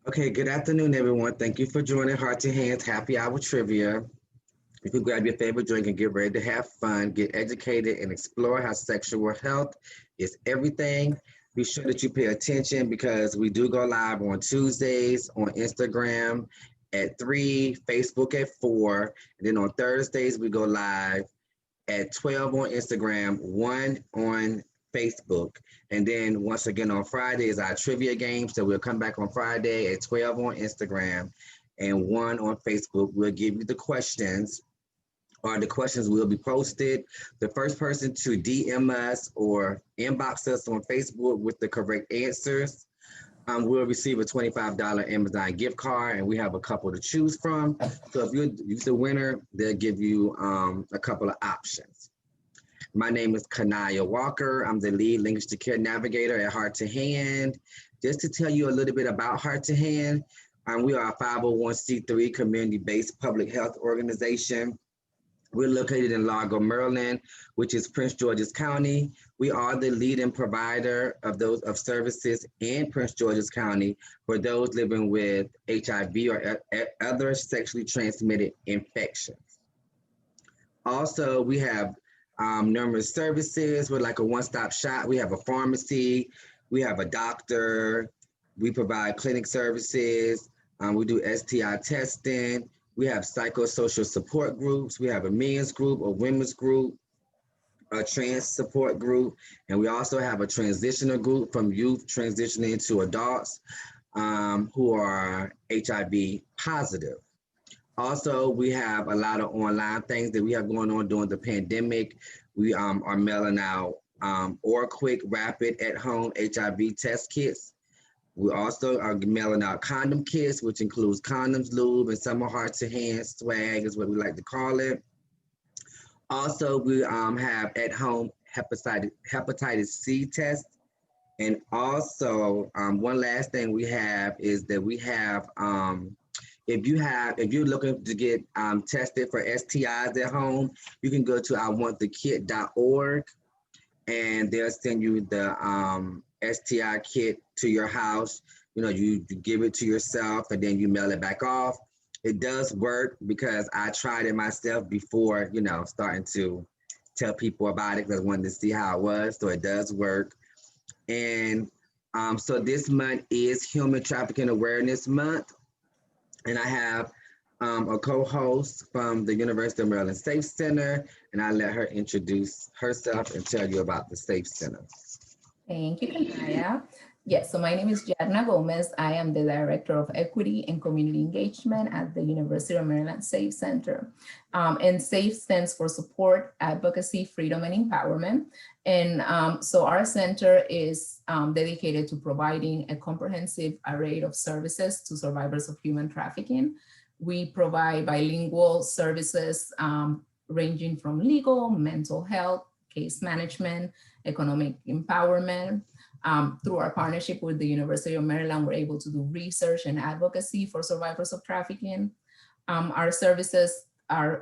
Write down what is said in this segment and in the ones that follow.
Okay, good afternoon, everyone. Thank you for joining Heart to Hands Happy Hour Trivia. You can grab your favorite drink and get ready to have fun, get educated, and explore how sexual health is everything. Be sure that you pay attention because we do go live on Tuesdays on Instagram at 3, Facebook at 4, and then on Thursdays we go live at 12 on Instagram, 1 on Facebook. And then once again on Friday is our trivia game. So we'll come back on Friday at 12 on Instagram and 1 on Facebook. We'll give you the questions, or the questions will be posted. The first person to DM us or inbox us on Facebook with the correct answers will receive a $25 Amazon gift card, and we have a couple to choose from. So if you're the winner, they'll give you a couple of options. My name is Kanaya Walker. I'm the lead language to care navigator at Heart to Hand. Just to tell you a little bit about Heart to Hand, we are a 501c3 community-based public health organization. We're located in Largo, Maryland, which is Prince George's County. We are the leading provider of those services in Prince George's County for those living with HIV or other sexually transmitted infections. Also, we have numerous services. We're like a one-stop shop. We have a pharmacy. We have a doctor. We provide clinic services. We do STI testing. We have psychosocial support groups. We have a men's group, a women's group, a trans support group, and we also have a transitional group from youth transitioning to adults who are HIV positive. Also, we have a lot of online things that we have going on during the pandemic. We are mailing out or quick, rapid, at-home HIV test kits. We also are mailing out condom kits, which includes condoms, lube, and some Heart to Hand swag is what we like to call it. Also, we have at-home hepatitis C test. And also, one last thing we have is that we have if you're looking to get tested for STIs at home, you can go to iwanthekit.org and they'll send you the STI kit to your house. You know, you give it to yourself and then you mail it back off. It does work because I tried it myself before, starting to tell people about it because I wanted to see how it was. So it does work. And so this month is Human Trafficking Awareness Month. And I have a co-host from the University of Maryland Safe Center, and I let her introduce herself and tell you about the Safe Center. Thank you, Kanaya. Yes, so my name is Jadna Gomez. I am the Director of Equity and Community Engagement at the University of Maryland Safe Center. And SAFE stands for Support, Advocacy, Freedom, and Empowerment. And so our center is dedicated to providing a comprehensive array of services to survivors of human trafficking. We provide bilingual services ranging from legal, mental health, case management, economic empowerment. Through our partnership with the University of Maryland, we're able to do research and advocacy for survivors of trafficking. Our services are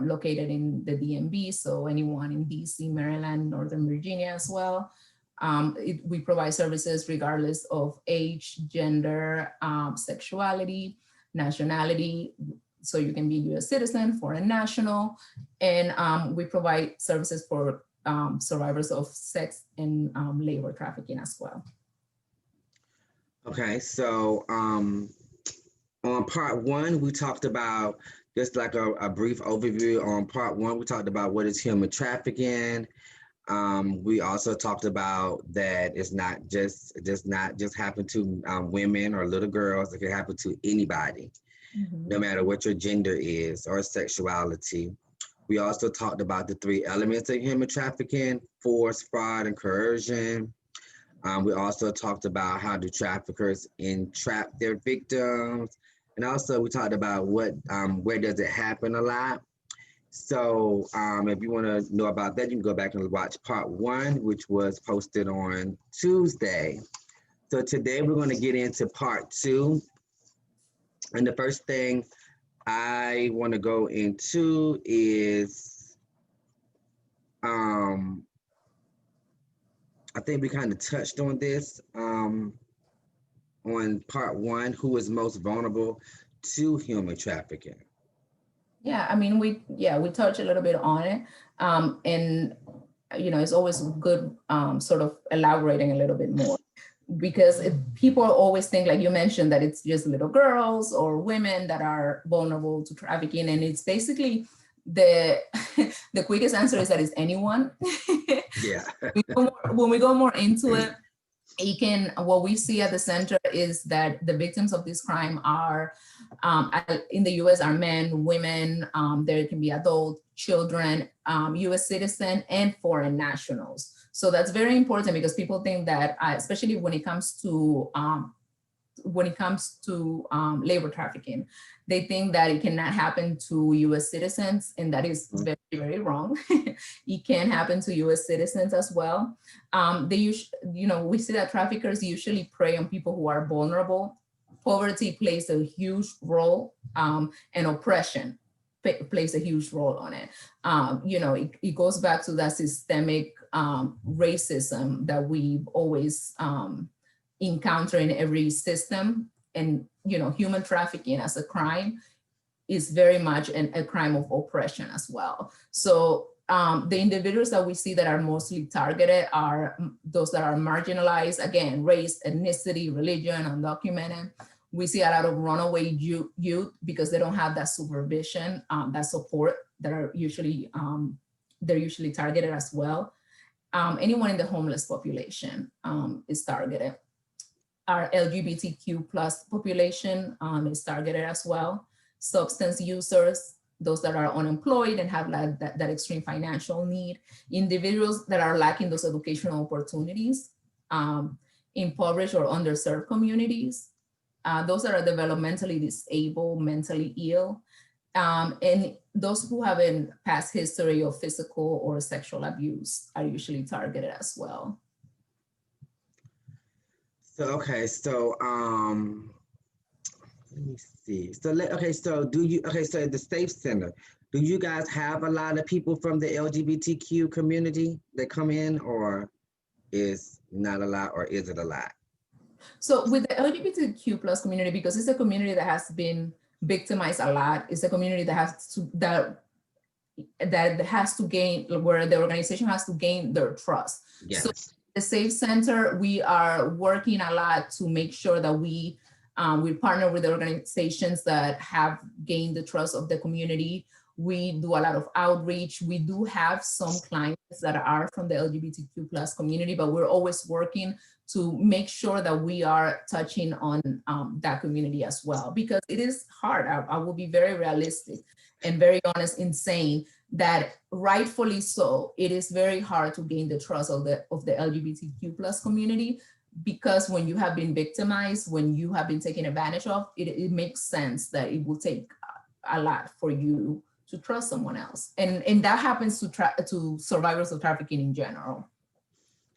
located in the DMV, so anyone in DC, Maryland, Northern Virginia as well. We provide services regardless of age, gender, sexuality, nationality, so you can be a US citizen, foreign national, and we provide services for survivors of sex and labor trafficking as well. Okay, so on part one, we talked about just like a brief overview. On part one, we talked about what is human trafficking. We also talked about that it's not just happen to women or little girls. It can happen to anybody, no matter what your gender is or sexuality. We also talked about the 3 elements of human trafficking: force, fraud, and coercion. We also talked about how do traffickers entrap their victims. And also we talked about where does it happen a lot. So if you want to know about that, you can go back and watch part 1, which was posted on Tuesday. So today we're going to get into part 2. And the first thing I want to go into is, I think we kind of touched on this on on part one, who is most vulnerable to human trafficking? Yeah, I mean, we touch a little bit on it. And, it's always good sort of elaborating a little bit more because people always think, like you mentioned, that it's just little girls or women that are vulnerable to trafficking. And it's basically the the quickest answer is that it's anyone. Yeah. When we go more into it, what we see at the center is that the victims of this crime are in the US are men, women, there can be adult, children, US citizen, and foreign nationals. So that's very important because people think that, especially when it comes to labor trafficking, they think that it cannot happen to US citizens, and that is very, very wrong. It can happen to US citizens as well. We see that traffickers usually prey on people who are vulnerable. Poverty plays a huge role, and oppression plays a huge role on it. It goes back to that systemic racism that we've always encounter in every system. And human trafficking as a crime is very much a crime of oppression as well. So the individuals that we see that are mostly targeted are those that are marginalized, again, race, ethnicity, religion, undocumented. We see a lot of runaway youth because they don't have that supervision, that support that are usually they're usually targeted as well. Anyone in the homeless population is targeted. Our LGBTQ plus population is targeted as well. Substance users, those that are unemployed and have that extreme financial need. Individuals that are lacking those educational opportunities. Impoverished or underserved communities. Those that are developmentally disabled, mentally ill. And those who have a past history of physical or sexual abuse are usually targeted as well. So okay, so let me see. So so at the Safe Center, do you guys have a lot of people from the LGBTQ community that come in, or is not a lot, or is it a lot? So with the LGBTQ plus community, because it's a community that has been victimized a lot, it's a community that has to gain, where the organization has to gain their trust. Yes. So the Safe Center, we are working a lot to make sure that we partner with the organizations that have gained the trust of the community. We do a lot of outreach. We do have some clients that are from the LGBTQ plus community, but we're always working to make sure that we are touching on that community as well, because it is hard. I will be very realistic and very honest in saying that rightfully so, it is very hard to gain the trust of the LGBTQ plus community, because when you have been victimized, when you have been taken advantage of, it makes sense that it will take a lot for you to trust someone else. And that happens to survivors of trafficking in general.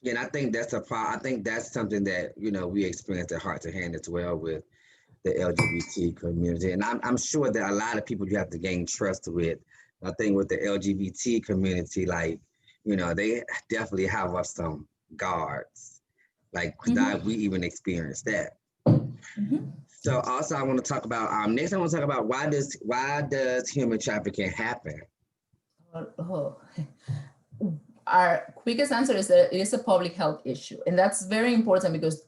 Yeah, and I think that's a problem. I think that's something that, we experience at Heart to Hand as well with the LGBT community. And I'm sure that a lot of people you have to gain trust with. I think with the LGBT community, like, they definitely have us some guards. Like, we even experienced that. So also I want to talk about, next I want to talk about why does human trafficking happen? Our quickest answer is that it is a public health issue. And that's very important because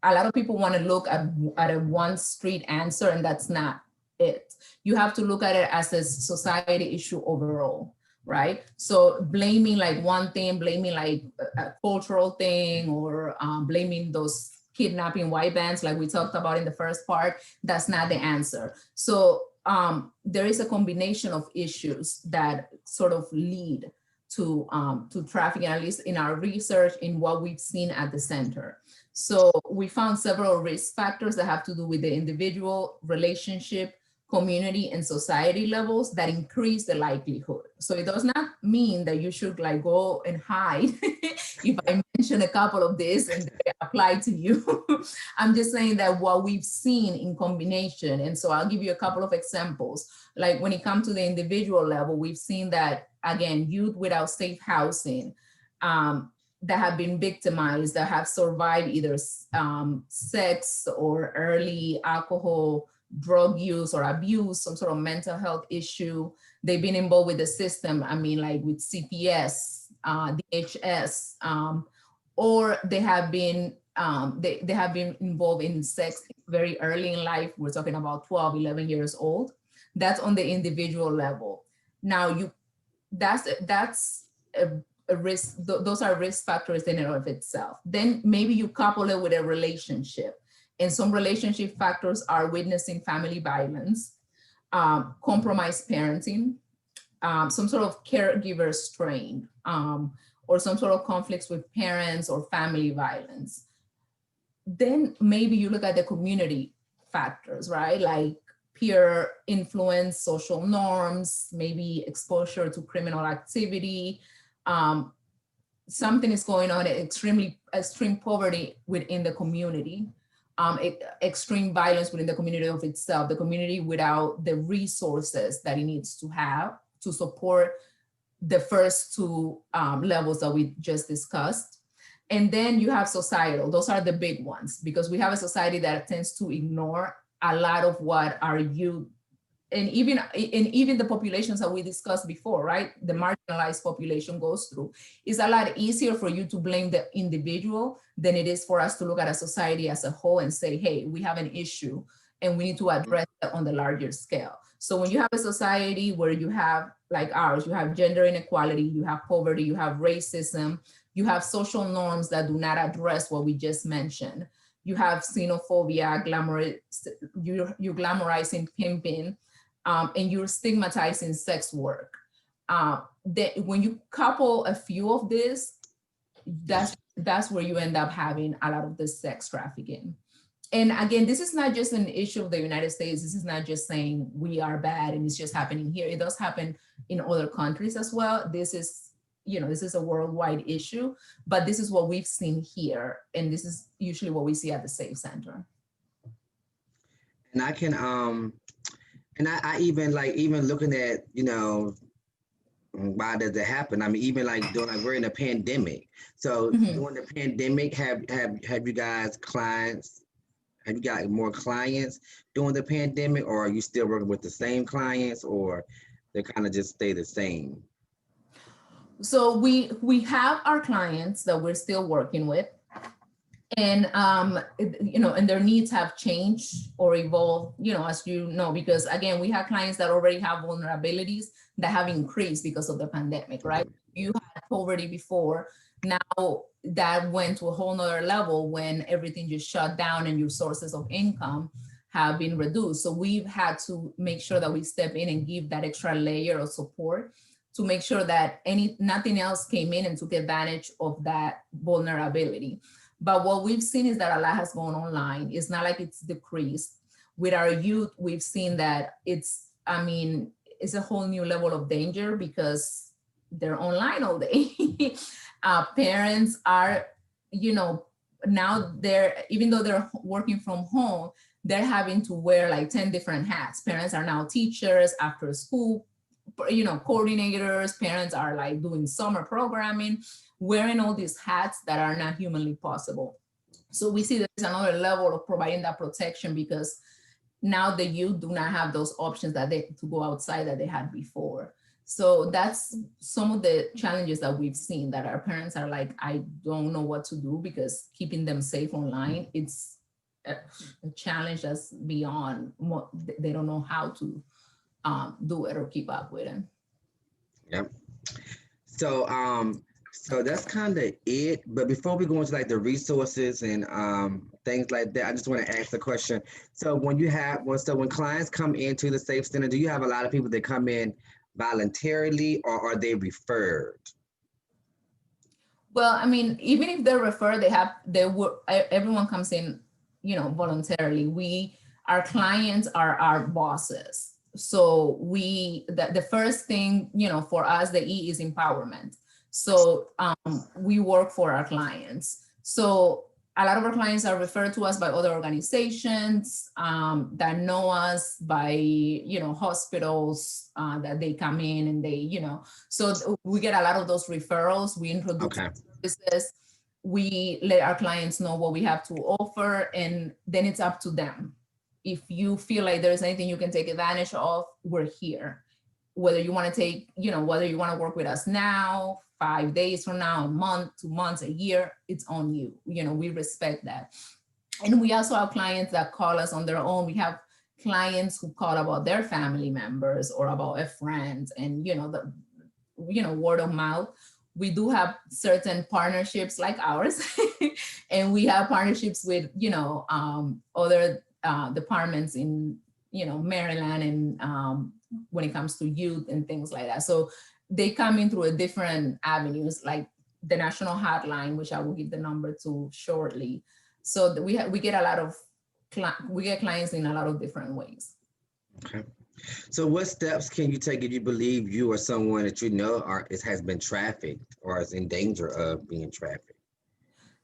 a lot of people want to look at a one street answer, and that's not it. You have to look at it as a society issue overall, right? So blaming like one thing, blaming like a cultural thing, or blaming those kidnapping white bands like we talked about in the first part, that's not the answer. So there is a combination of issues that sort of lead to trafficking, at least in our research, in what we've seen at the center. So we found several risk factors that have to do with the individual, relationship, community, and society levels that increase the likelihood. So it does not mean that you should like go and hide if I mention a couple of this and they apply to you. I'm just saying that what we've seen in combination, and so I'll give you a couple of examples. Like when it comes to the individual level, we've seen that, again, youth without safe housing, that have been victimized, that have survived either sex or early alcohol, drug use or abuse, some sort of mental health issue. They've been involved with the system, I mean, like with CPS, DHS, or they have been they have been involved in sex very early in life. We're talking about 12, 11 years old. That's on the individual level. Now that's a risk. Those are risk factors in and of itself. Then maybe you couple it with a relationship, and some relationship factors are witnessing family violence, compromised parenting, some sort of caregiver strain, or some sort of conflicts with parents or family violence. Then maybe you look at the community factors, right? Like peer influence, social norms, maybe exposure to criminal activity. Something is going on, extreme poverty within the community, extreme violence within the community of itself, the community without the resources that it needs to have to support the first two levels that we just discussed. And then you have societal. Those are the big ones, because we have a society that tends to ignore a lot of what our youth, and even the populations that we discussed before, right? The marginalized population goes through. It's a lot easier for you to blame the individual than it is for us to look at a society as a whole and say, hey, we have an issue and we need to address it on the larger scale. So when you have a society where you have, like ours, you have gender inequality, you have poverty, you have racism, you have social norms that do not address what we just mentioned. You have xenophobia, you're glamorizing pimping, and you're stigmatizing sex work. When you couple a few of this, that's where you end up having a lot of the sex trafficking. And again, this is not just an issue of the United States. This is not just saying we are bad and it's just happening here. It does happen in other countries as well. This is a worldwide issue, but this is what we've seen here. And this is usually what we see at the Safe Center. And I can, and I even looking at, why does it happen? I mean, even like we're in a pandemic. So during the pandemic, have you guys clients? Have you got more clients during the pandemic, or are you still working with the same clients, or they kind of just stay the same? So we have our clients that we're still working with, and and their needs have changed or evolved, as you know, because again, we have clients that already have vulnerabilities that have increased because of the pandemic, right? You had poverty before, now that went to a whole nother level when everything just shut down and your sources of income have been reduced. So we've had to make sure that we step in and give that extra layer of support to make sure that nothing else came in and took advantage of that vulnerability. But what we've seen is that a lot has gone online. It's not like it's decreased. With our youth, we've seen that it's a whole new level of danger because they're online all day. Parents are, now even though they're working from home, they're having to wear like 10 different hats. Parents are now teachers, after school, coordinators. Parents are like doing summer programming, wearing all these hats that are not humanly possible. So we see there's another level of providing that protection, because now the youth do not have those options to go outside that they had before. So that's some of the challenges that we've seen, that our parents are like, I don't know what to do, because keeping them safe online, it's a challenge that's beyond what they don't know how to do it or keep up with it. Yep. So that's kind of it. But before we go into like the resources and things like that, I just want to ask the question. So when clients come into the Safe Center, do you have a lot of people that come in voluntarily, or are they referred? Well, even if they're referred, everyone comes in, voluntarily. Our clients are our bosses. So the first thing, for us, the E is empowerment. So we work for our clients. So a lot of our clients are referred to us by other organizations that know us by, hospitals that they come in and they, so we get a lot of those referrals. We introduce Okay. services. We let our clients know what we have to offer, and then it's up to them. If you feel like there's anything you can take advantage of, we're here. Whether you want to take, whether you want to work with us now, 5 days from now, a month, 2 months, a year, it's on you. We respect that. And we also have clients that call us on their own. We have clients who call about their family members or about a friend, and word of mouth. We do have certain partnerships like ours, and we have partnerships with other departments in Maryland, and when it comes to youth and things like that. So they come in through a different avenues, like the national hotline, which I will give the number to shortly. So we get a lot of clients in a lot of different ways. Okay. So what steps can you take if you believe you or someone that has been trafficked or is in danger of being trafficked?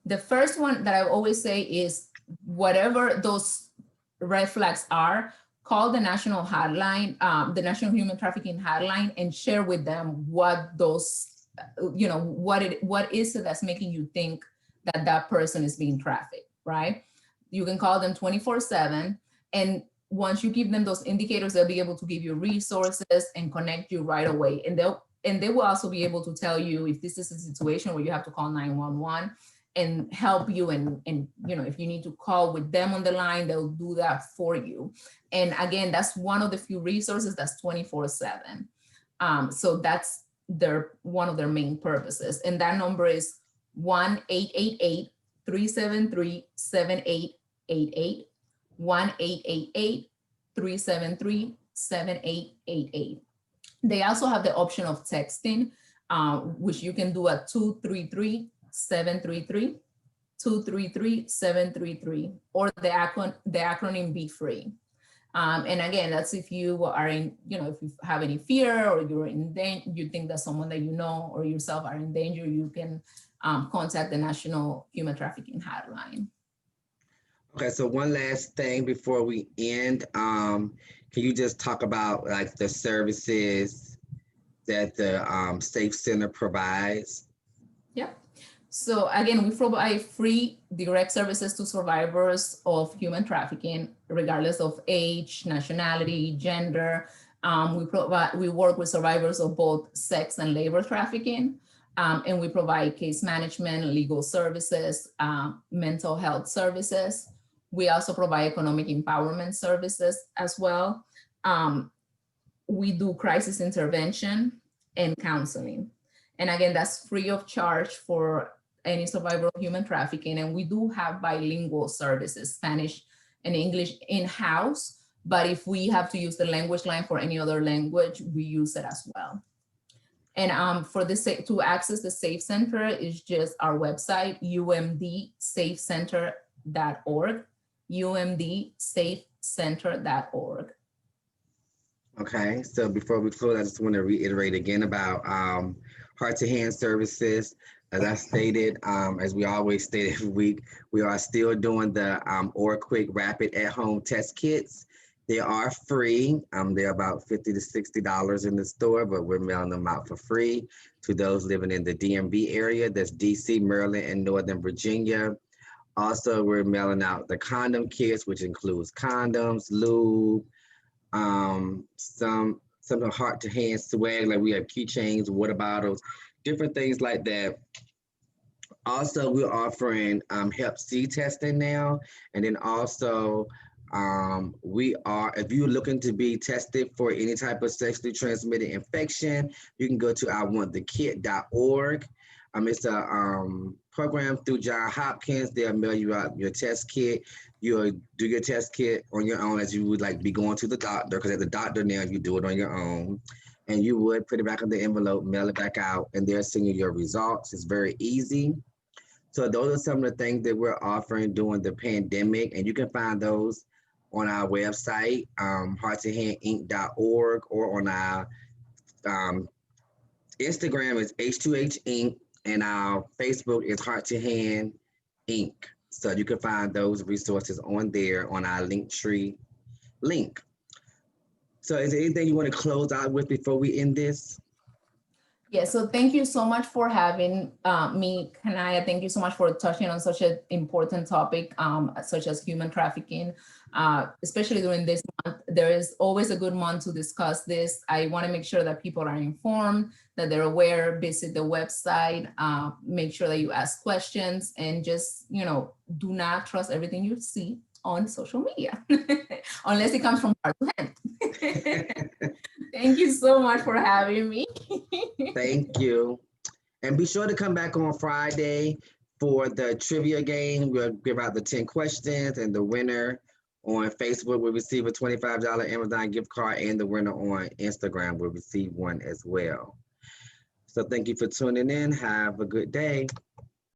The first one that I always say is, whatever those red flags are, call the national hotline, the National Human Trafficking Hotline, and share with them what those, what is it that's making you think that that person is being trafficked, right? You can call them 24/7, and once you give them those indicators, they'll be able to give you resources and connect you right away. And they will also be able to tell you if this is a situation where you have to call 911 and help you. And if you need to call with them on the line, they'll do that for you. And again, that's one of the few resources that's 24/7. So that's one of their main purposes. And that number is 1-888-373-7888. 1-888-373-7888. They also have the option of texting, which you can do at 233-733, 233-733, or the acronym Be Free. And again, that's if you are in, if you have any fear or you're in danger, you think that someone that you know or yourself are in danger, you can contact the National Human Trafficking Hotline. Okay, so one last thing before we end, can you just talk about like the services that the Safe Center provides? Yep. So again, we provide free direct services to survivors of human trafficking, regardless of age, nationality, gender. We work with survivors of both sex and labor trafficking, and we provide case management, legal services, mental health services. We also provide economic empowerment services as well. We do crisis intervention and counseling. And again, that's free of charge for any survivor of human trafficking. And we do have bilingual services, Spanish and English in-house. But if we have to use the language line for any other language, we use it as well. And to access the Safe Center is just our website, umdsafecenter.org, umdsafecenter.org. Okay, so before we close, I just want to reiterate again about Heart to Hand services. As I stated, as we always state every week, we are still doing the Quick Rapid at-home test kits. They are free. They're about $50 to $60 in the store, but we're mailing them out for free to those living in the DMV area. That's DC, Maryland, and Northern Virginia. Also, we're mailing out the condom kits, which includes condoms, lube, some of the Heart to Hand swag, like we have keychains, water bottles, different things like that. Also, we're offering Hep C testing now, and then also if you're looking to be tested for any type of sexually transmitted infection, you can go to iwanthekit.org. It's a program through Johns Hopkins. They'll mail you out your test kit. You'll do your test kit on your own, as you would like be going to the doctor, because at the doctor now you do it on your own. And you would put it back in the envelope, mail it back out, and they'll send you your results. It's very easy. So those are some of the things that we're offering during the pandemic, and you can find those on our website, hearttohandinc.org, or on our Instagram is H2H Inc., and our Facebook is Heart to Hand Inc. So you can find those resources on there on our Linktree link. So is there anything you want to close out with before we end this? Yeah, so thank you so much for having me, Kanaya. Thank you so much for touching on such an important topic, such as human trafficking, especially during this month. There is always a good month to discuss this. I want to make sure that people are informed, that they're aware, visit the website, make sure that you ask questions, and just, do not trust everything you see on social media, unless it comes from heart to hand. Thank you so much for having me. Thank you. And be sure to come back on Friday for the trivia game. We'll give out the 10 questions, and the winner on Facebook will receive a $25 Amazon gift card, and the winner on Instagram will receive one as well. So thank you for tuning in. Have a good day.